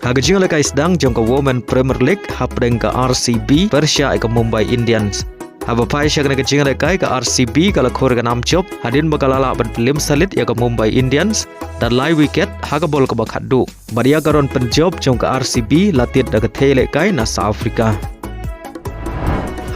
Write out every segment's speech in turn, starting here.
Hagajing lekai sedang jong ke Women Premier League hapdeng ke RCB Persia ke Mumbai Indians. Haba pai syag negajing lekai ke RCB kalau khur ke nam job hadin bakalala ban pelim salit ya ke Mumbai Indians dan lai wicket haga bol ke bakhadu. Badia karon penjob jong ke RCB latit da ke the lekai na South Africa.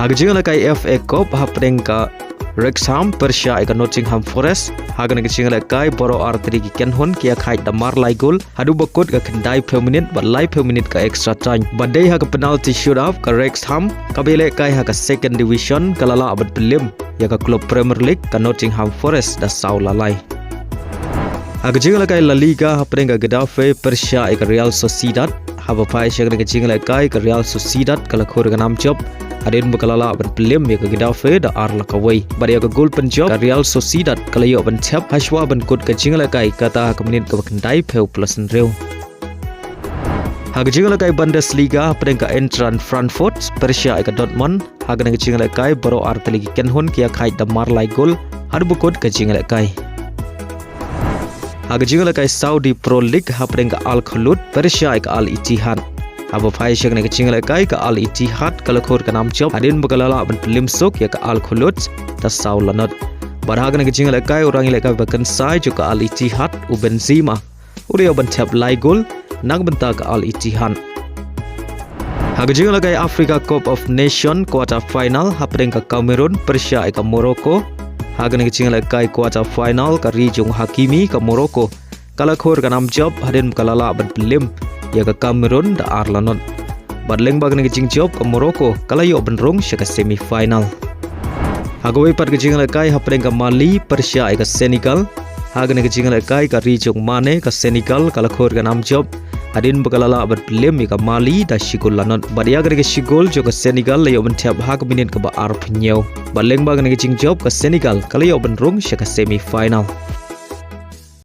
Hagajing lekai FA Cup hapdeng ke Wrexham Persia ke Nottingham Forest haga negajing lekai boro arteri ki kenhon kia khai damar lai gol hadu bakut ke kendai per minit bat lai per minit ke extra time badai haga penalty shootout ke Wrexham kabele kai haga second division kalala abad pelim ya ke klub Premier League ke Nottingham Forest da sau lalai. Hagajing lekai La Liga hapdeng ke Getafe Persia ke Real Sociedad haba pai syag negajing lekai ke Real Sociedad kala khur ke nam job adin bakalala ban pelim ya ke Getafe da arla kawai badia ke gol penjob ke Real Sociedad kala yo ban tap haswa ban kut ke jinglakai kata ke menit ke kendai peu plus rew. Haga jinglakai Bundesliga pedeng ke Eintracht Frankfurt Persia ke Dortmund haga nang jinglakai baro arteli kenhon kia khai da marlai gol hadu bukut ke jinglakai. Haga jinglakai Saudi Pro League hapedeng ke Al Khylwit Persia ke Al Ittihad haba pai syag ne kecing lekai ke Al Ittihad kalau khur ke nam job hadin bakalala ban pelim sok ya ke Al Khylwit ta sau lanot barhaga ne kecing lekai orang lekai bakan sai jo ke Al Ittihad u Benzema uria ban tap lai gol nang benta ke Al Ittihad. Haga jing lekai Africa Cup of Nation quarter final hapdeng ke Cameroon Persia ke Morocco haga ne kecing lekai quarter final ke Rung Hakimi ke Morocco kalau khur ke nam job hadin bakalala ban pelim ya ke Cameroon da Arlanon. Badleng bagan ke jing job ke Morocco kala yo ben Rung ke semi final. Hagawai pat ke jing lekai hapdeng ke Mali Persia ke Senegal haga ke jing lekai ke Rung Mane ke Senegal kala khur ke nam job hadin bagalala bat pelim ya ke Mali da Shigol Lanon. Badia ke Shigol jo ke Senegal yo ben tiap hak minit ke ba ar penyau. Badleng bagan ke jing job ke Senegal kala yo ben Rung ke semi final.